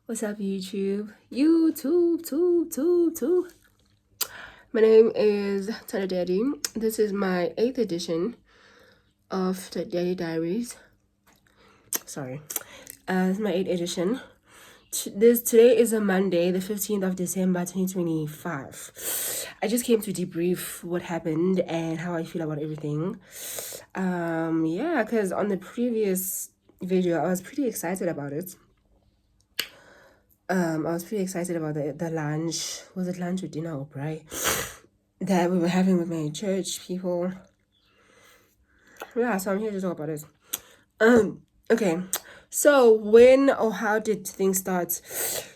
What's up, YouTube? YouTube. My name is Tana Daddy. This is my 8th edition of the Daddy Diaries. Sorry. This is my 8th edition. Today is a Monday, the 15th of December, 2025. I just came to debrief what happened and how I feel about everything. Yeah, because on the previous video, I was pretty excited about it. I was pretty excited about the lunch. Was it lunch or dinner or braai that we were having with my church people? Yeah, so I'm here to talk about it. Okay. So when or how did things start?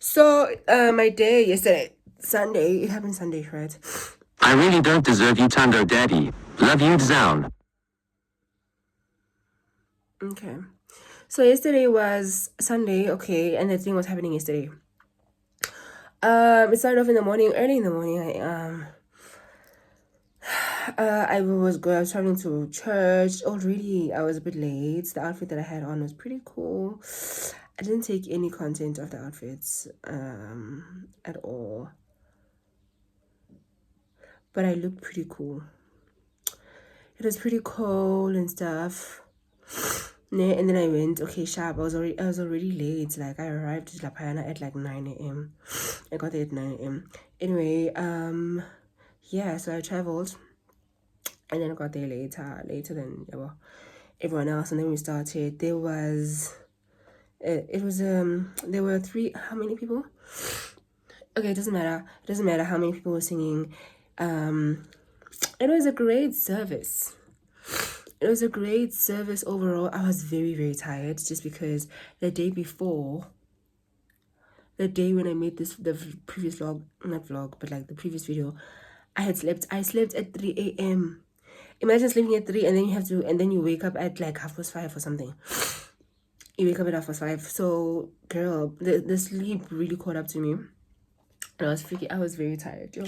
So my day yesterday, Sunday, it happened Sunday, right? I really don't deserve you, Tando Daddy. Love you, Zown. Okay. So yesterday was Sunday, okay, and the thing was happening yesterday. It started off in the morning, early in the morning. I was traveling to church. Already, I was a bit late. The outfit that I had on was pretty cool. I didn't take any content of the outfits at all, but I looked pretty cool. It was pretty cold and stuff. And then I went, okay, sharp. I was already late. Like I arrived to La Payana at like 9 a.m. I got there at 9 a.m. Anyway, yeah, so I traveled and then I got there later than everyone else. And then we started. There were how many people? Okay, it doesn't matter how many people were singing. It was a great service. It was a great service overall. I was very, very tired just because the day before, the day when I made the previous vlog, not vlog, but like the previous video, I slept at 3 a.m. Imagine sleeping at 3 and then you wake up at like 5:30 or something. You wake up at 5:30. So girl, the sleep really caught up to me. And I was very tired, yo.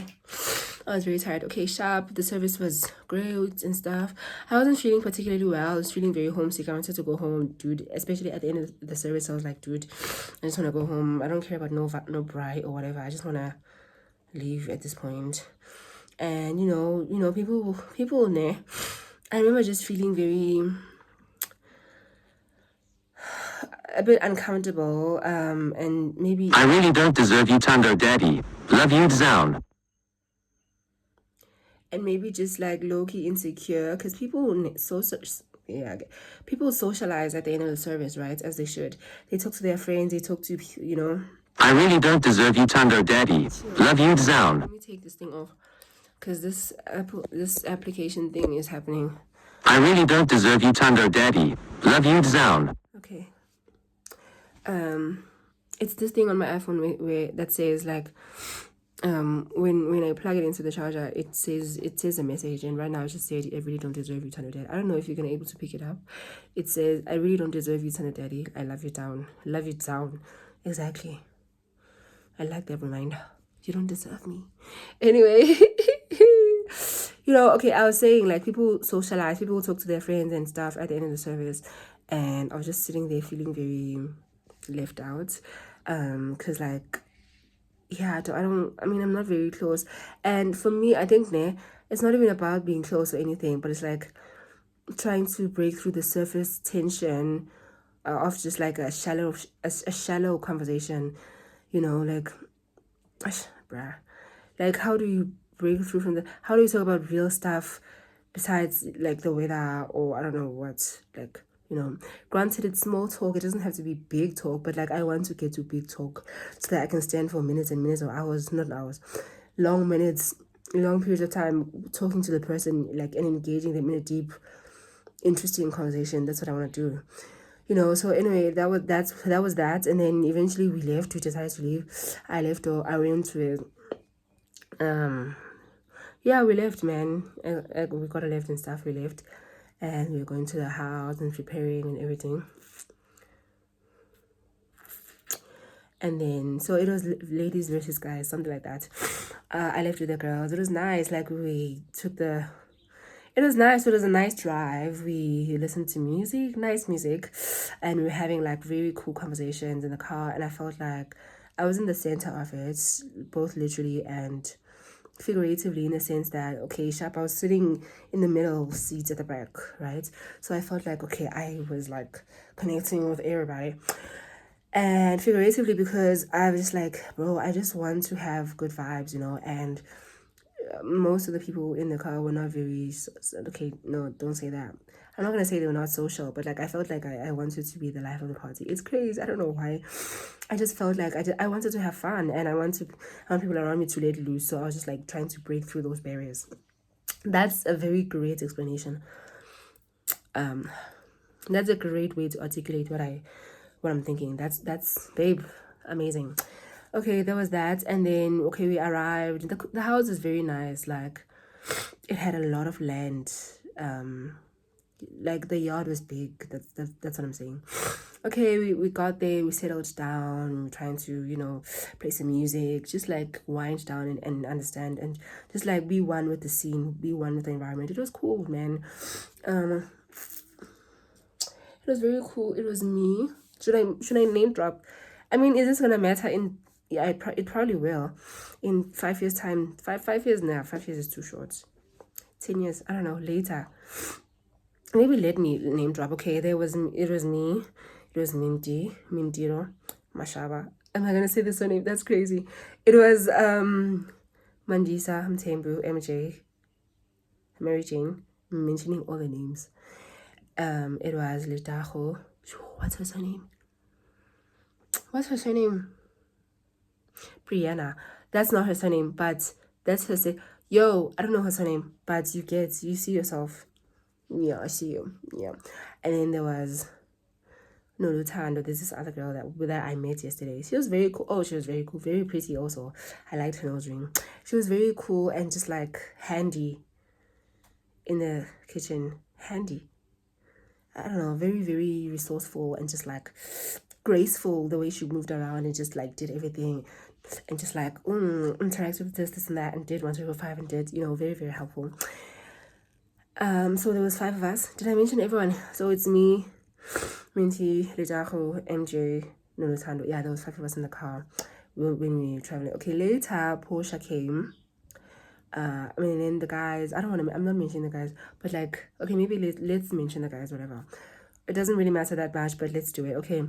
I was very tired. Okay, sharp. The service was great and stuff. I wasn't feeling particularly well. I was feeling very homesick. I wanted to go home, dude. Especially at the end of the service, I was like, dude, I just want to go home. I don't care about no braai or whatever. I just want to leave at this point. And people there. I remember just feeling a bit uncomfortable. And maybe I really don't deserve you, Tando Daddy. Love you, Zown. and maybe just like low-key insecure because people socialize at the end of the service, right? As they should. They talk to their friends, they talk to I really don't deserve you, Tando Daddy. Love you, Zown. Let me take this thing off because this application thing is happening. I really don't deserve you, Tando Daddy. Love you, Zown. Okay. It's this thing on my iPhone where that says like when I plug it into the charger, it says a message, and right now it just said, I really don't deserve you, Tana Daddy. I don't know if you're gonna able to pick it up. It says, I really don't deserve you, Tana Daddy. I love you down. Love you down. Exactly. I like that reminder. You don't deserve me. Anyway, okay, I was saying like people socialize, people talk to their friends and stuff at the end of the service, and I was just sitting there feeling very left out, because like, yeah, I'm not very close. And for me, I think it's not even about being close or anything, but it's like trying to break through the surface tension of just like a shallow conversation, like, bruh. Like, how do you break through how do you talk about real stuff besides like the weather or I don't know what, like, granted it's small talk, it doesn't have to be big talk, but like I want to get to big talk so that I can stand for minutes and minutes or hours, not hours, long minutes, long periods of time talking to the person, like, and engaging them in a deep, interesting conversation. That's what I want to do. So anyway, that was that, and then eventually we decided to leave. I left, or I went to yeah, we left, man. We got a lift and stuff. We left, and we were going to the house and preparing and everything. And then, so it was ladies versus guys, something like that. I left with the girls. It was nice. Like it was nice. It was a nice drive. We listened to music, nice music. and we were having like very cool conversations in the car, and I felt like I was in the center of it, both literally and figuratively, in the sense that, okay, sharp, I was sitting in the middle seat at the back, right? So I felt like, okay, I was like connecting with everybody. And figuratively, because I was just like, bro, I just want to have good vibes, and most of the people in the car were not very okay, no, don't say that. I'm not gonna say they were not social, but like I felt like I wanted to be the life of the party. It's crazy, I don't know why. I just felt like I wanted to have fun, and I want people around me to let loose. So I was just like trying to break through those barriers. That's a very great explanation. That's a great way to articulate what I'm thinking. That's babe, amazing. Okay, there was that, and then okay, we arrived. The house is very nice. Like, it had a lot of land. Like the yard was big. That's what I'm saying. Okay, we got there. We settled down. We were trying to play some music, just like wind down and understand, and just like be one with the scene, be one with the environment. It was cool, man. It was very cool. It was me. Should I name drop? I mean, is this gonna matter in? Yeah, it probably will. In 5 years time, 5 years now. 5 years is too short. 10 years, I don't know. Later, maybe let me name drop. Okay, it was me. It was Mintiro, Mashaba. Am I gonna say this name? That's crazy. It was Mandisa, Mtembu, MJ, Mary Jane. I'm mentioning all the names. It was Litaho. What's her surname? What's her surname? Brianna. That's not her surname, but that's her say. Yo, I don't know her surname, but you see yourself. Yeah, I see you. Yeah. And then there was no Lutando. There's this other girl that I met yesterday. She was very cool. Oh, she was very cool. Very pretty also. I liked her nose ring. She was very cool and just like handy in the kitchen. Handy. I don't know, very, very resourceful and just like graceful the way she moved around and just like did everything and just like interacted with this and that and did 1 2 3 4 5 and did very, very helpful. So there was 5 of us. Did I mention everyone? So it's me, Minty, Lejaho, MJ, Nolutando. Yeah, there was 5 of us in the car when we were traveling. Okay, later Portia came. I mean, then the guys, I'm not mentioning the guys, but like, okay, maybe let's mention the guys, whatever. It doesn't really matter that much, but let's do it. Okay,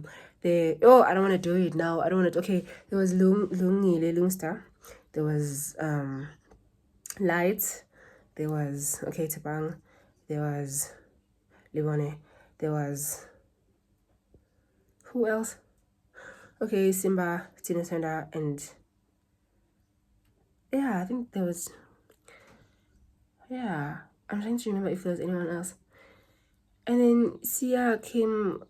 I don't want to do it now. I don't want to. Okay, there was Lungster, there was Light, there was Tabang, there was Libone, there was who else? Okay, Simba, Tina Senda, and yeah, I think there was. Yeah, I'm trying to remember if there was anyone else. And then Sia came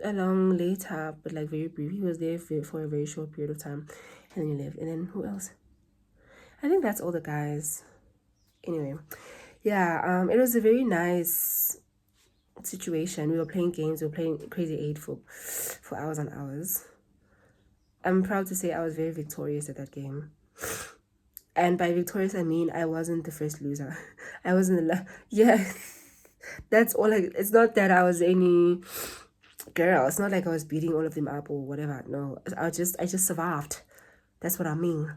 along later, but like very brief. He was there for a very short period of time, and then he left. And then who else? I think that's all the guys. Anyway, yeah, it was a very nice situation. We were playing games. We were playing Crazy 8 for hours and hours. I'm proud to say I was very victorious at that game. And by victorious, I mean I wasn't the first loser. I wasn't yeah. That's all. It's not that I was any girl. It's not like I was beating all of them up or whatever. No, I just survived. That's what I mean.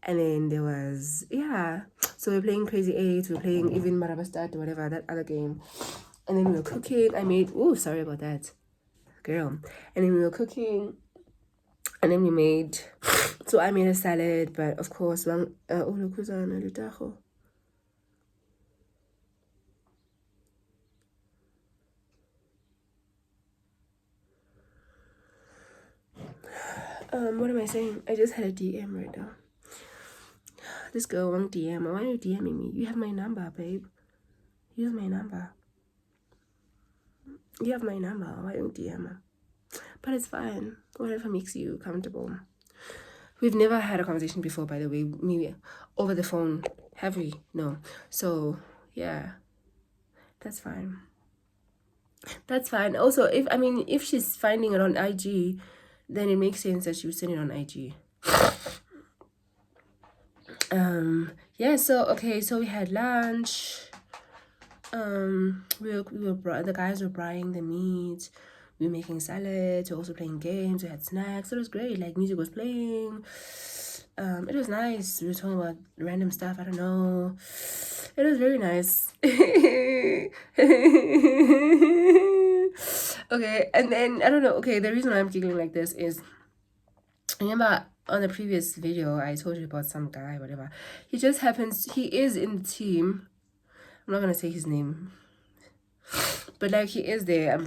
And then there was so we're playing Crazy 8, we're playing even Marabastat or whatever, that other game. And then we were cooking. Sorry about that, girl. And then we were cooking, and then so I made a salad, but of course what am I saying? I just had a DM right now. This girl won't DM. Why are you DMing me? You have my number, babe. Use my number. You have my number. Why don't DM her? But it's fine. Whatever makes you comfortable. We've never had a conversation before, by the way. Maybe over the phone. Have we? No. So yeah, that's fine. That's fine. Also, if she's finding it on IG, then it makes sense that she would send it on IG. Yeah, so okay, so we had lunch. The guys were frying the meat. We were making salads, we were also playing games, we had snacks. It was great. Like, music was playing. It was nice. We were talking about random stuff. I don't know. It was very nice. Okay, and then I don't know. Okay, the reason why I'm giggling like this is, remember on the previous video I told you about some guy, whatever. He just happens. He is in the team. I'm not gonna say his name, but like he is there.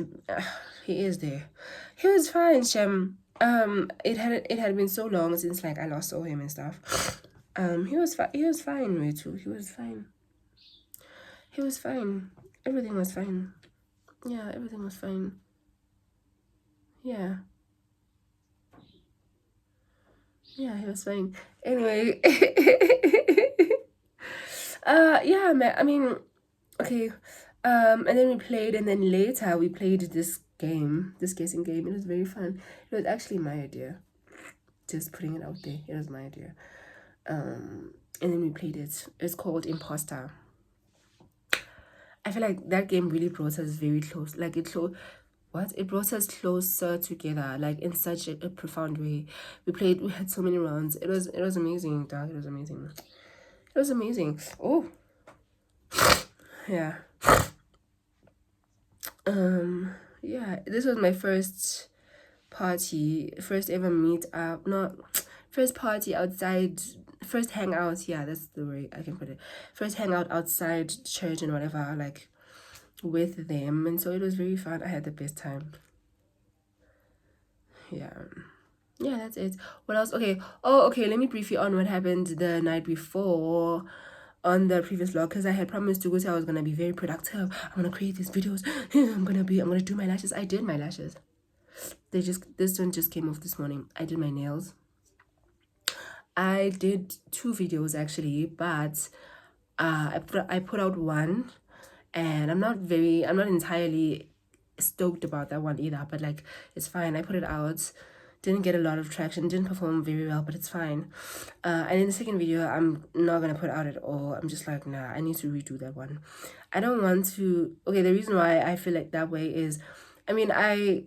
He is there. He was fine, Shem. It had been so long since like I last saw him and stuff. He was fine. He was fine, way too. He was fine. He was fine. Everything was fine. Yeah, everything was fine. Yeah. Yeah, he was fine. Anyway. Yeah, man. I mean, okay. And then we played, and then later we played this game, this guessing game. It was very fun. It was actually my idea. Just putting it out there. It was my idea. And then we played it. It's called Imposter. I feel like that game really brought us very close. Like it brought us closer together, like in such a profound way. We had so many rounds. It was amazing, dog. It was amazing. It was amazing. Oh, yeah. Yeah, this was my first party, first ever meet up, not first party outside, first hangout. Yeah, that's the way I can put it. First hangout outside church and whatever, like with them, and so it was very fun. I had the best time. Yeah. Yeah, that's it. What else? Okay. Oh, okay. Let me brief you on what happened the night before on the previous vlog, because I had promised to go say I was gonna be very productive. I'm gonna create these videos. I'm gonna do my lashes. I did my lashes. This one just came off this morning. I did my nails. I did 2 videos actually, but I put out one, and I'm not entirely stoked about that one either, but like it's fine. I put it out, didn't get a lot of traction, didn't perform very well, but it's fine. And in the second video, I'm not gonna put out at all. I'm just like, nah, I need to redo that one. I don't want to. Okay, the reason why I feel like that way is, I mean, I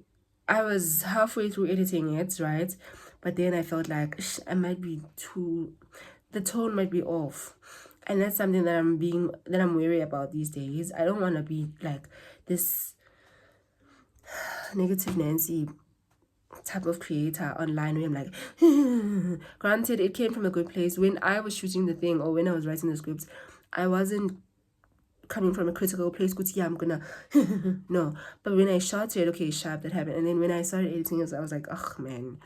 was halfway through editing it, right? But then I felt like I might be the tone might be off. And that's something that I'm wary about these days. I don't want to be like this negative Nancy type of creator online where I'm like, granted, it came from a good place. When I was shooting the thing or when I was writing the scripts, I wasn't coming from a critical place. Yeah, I'm gonna no. But when I shot it, okay, sharp, that happened. And then when I started editing it, I was like, oh man,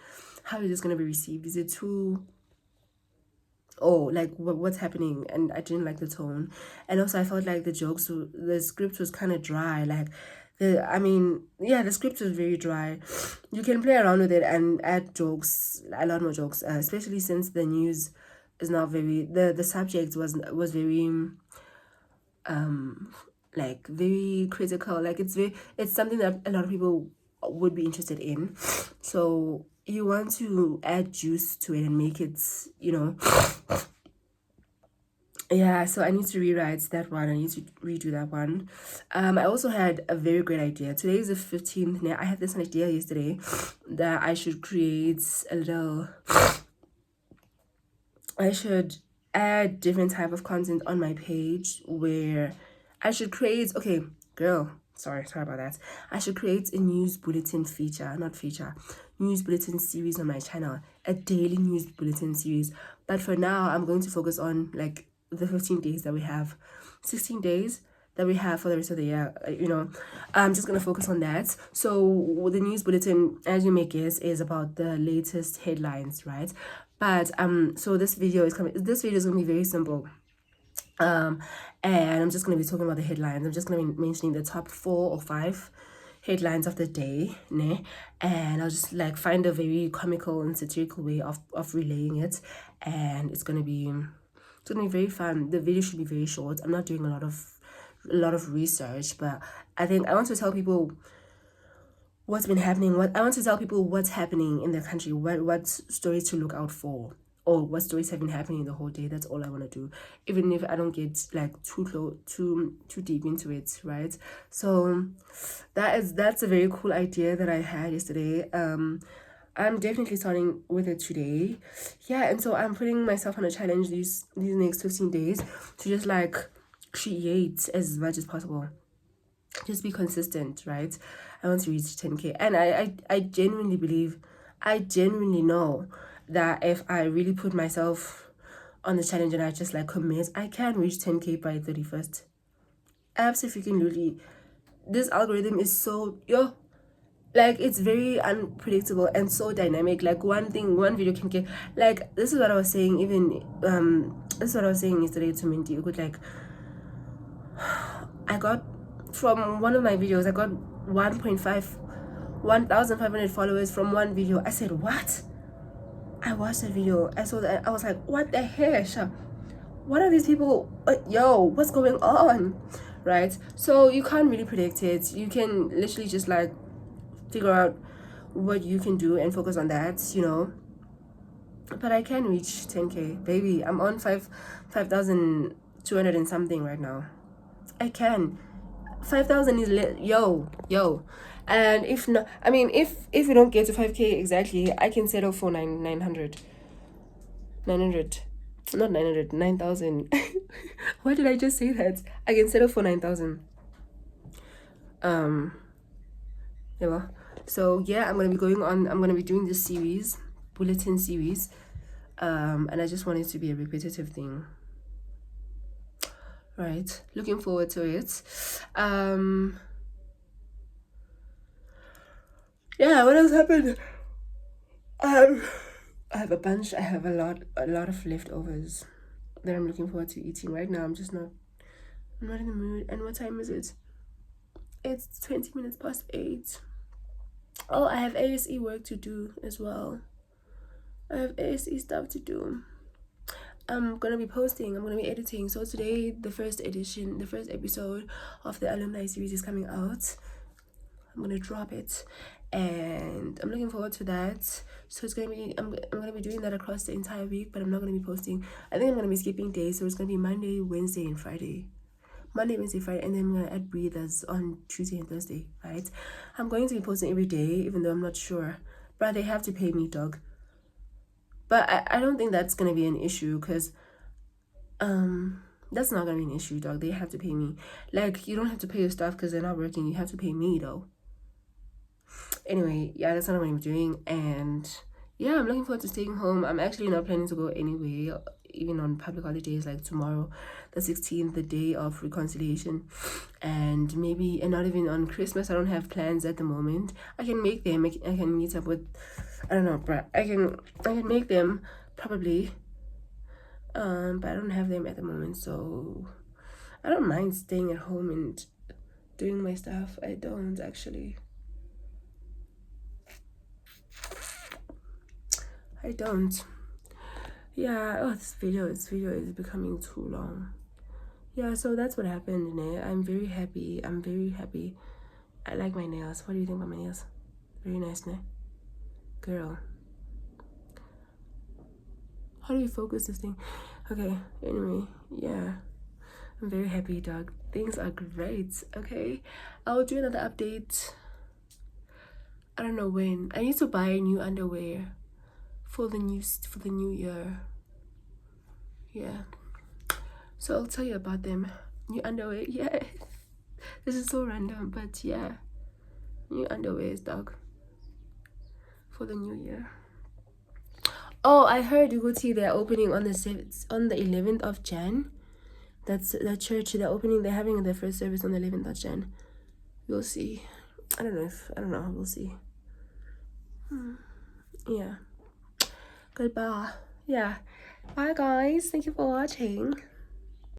how is this gonna be received? Is it too, oh, like what's happening? And I didn't like the tone. And also I felt like the script was kind of dry. Like the script was very dry. You can play around with it and add jokes, a lot more jokes, especially since the news is now very, the subject was very like very critical. Like it's something that a lot of people would be interested in, so you want to add juice to it and make it, yeah. So I need to rewrite that one. I need to redo that one. I also had a very great idea. Today is the 15th now. I had this idea yesterday that I should create a little, I should add different type of content on my page where I should create, okay, girl, sorry about that. I should create a news bulletin news bulletin series on my channel, a daily news bulletin series. But for now, I'm going to focus on like the 15 days that we have, 16 days that we have for the rest of the year. I'm just gonna focus on that. So the news bulletin, as you may guess, is about the latest headlines, right? But so this video is gonna be very simple. And I'm just gonna be talking about the headlines. I'm just gonna be mentioning the top 4 or 5 headlines of the day, ne? And I'll just like find a very comical and satirical way of relaying it, and it's gonna be very fun. The video should be very short. I'm not doing a lot of research, but I think I want to tell people what's been happening. I want to tell people what's happening in the country, what stories to look out for, or what stories have been happening the whole day. That's all I want to do, even if I don't get like too deep into it, right? So that's a very cool idea that I had yesterday. I'm definitely starting with it today. Yeah, and so I'm putting myself on a challenge these next 15 days to just like create as much as possible. Just be consistent, right? I want to reach 10K. And I genuinely believe, I genuinely know that if I really put myself on the challenge and I just like commit, I can reach 10K by 31st. Absolutely. This algorithm is so like it's very unpredictable and so dynamic. Like one video can get like, this is what I was saying, even this is what I was saying yesterday to Minty. Like, I got from one of my videos, I got 1,500 followers from one video. I said, what? I watched that video. I saw that. I was like, what the heck? What are these people? What's going on? Right? So you can't really predict it. You can literally just like figure out what you can do and focus on that, But I can reach 10K, baby. I'm on 5,200 and something right now. I can. 5,000 is yo. And if not, I mean, if we don't get to 5K exactly, I can settle for 900. Not 900, 9,000. Why did I just say that? I can settle for 9,000. Yeah. So yeah, I'm gonna be doing this series, bulletin series, and I just want it to be a repetitive thing. Right, looking forward to it. Yeah, what else happened? I have a lot of leftovers that I'm looking forward to eating. Right now I'm not in the mood. And what time is it? It's 20 minutes past 8. Oh, I have ASE work to do as well. I have ASE stuff to do. I'm gonna be posting, I'm gonna be editing. So today the first episode of the alumni series is coming out. I'm gonna drop it and I'm looking forward to that. So it's gonna be I'm gonna be doing that across the entire week, but I'm not gonna be posting. I think I'm gonna be skipping days, so it's gonna be Monday, Wednesday, and Friday. Monday, Wednesday, Friday, and then I'm gonna add breathers on Tuesday and Thursday, right? I'm going to be posting every day, even though I'm not sure. But they have to pay me, dog. But I don't think that's gonna be an issue, because that's not gonna be an issue, dog. They have to pay me. Like, you don't have to pay your staff because they're not working. You have to pay me though. Anyway, yeah, that's what I'm gonna be doing. And yeah, I'm looking forward to staying home. I'm actually not planning to go anyway, even on public holidays like tomorrow, the 16th, the day of reconciliation, and maybe, and not even on Christmas. I don't have plans at the moment. I can make them. I can meet up with, I don't know, but I can make them probably, but I don't have them at the moment. So I don't mind staying at home and doing my stuff. I don't actually. I don't. Yeah, this video is becoming too long. Yeah, so that's what happened, né? I'm very happy. I like my nails. What do you think about my nails? Very nice, né? Girl. How do we focus this thing? Okay, anyway, yeah. I'm very happy, dog. Things are great, okay? I'll do another update. I don't know when. I need to buy new underwear for the new year. Yeah. So I'll tell you about them. New underwear, yeah. This is so random, but yeah. New underwears, dog. For the new year. Oh, I heard Uguti, they're opening on the 11th of Jan. That's the church they're opening. They're having their first service on the 11th of Jan. We'll see. I don't know. We'll see. Yeah. Goodbye. Yeah. Bye, guys. Thank you for watching.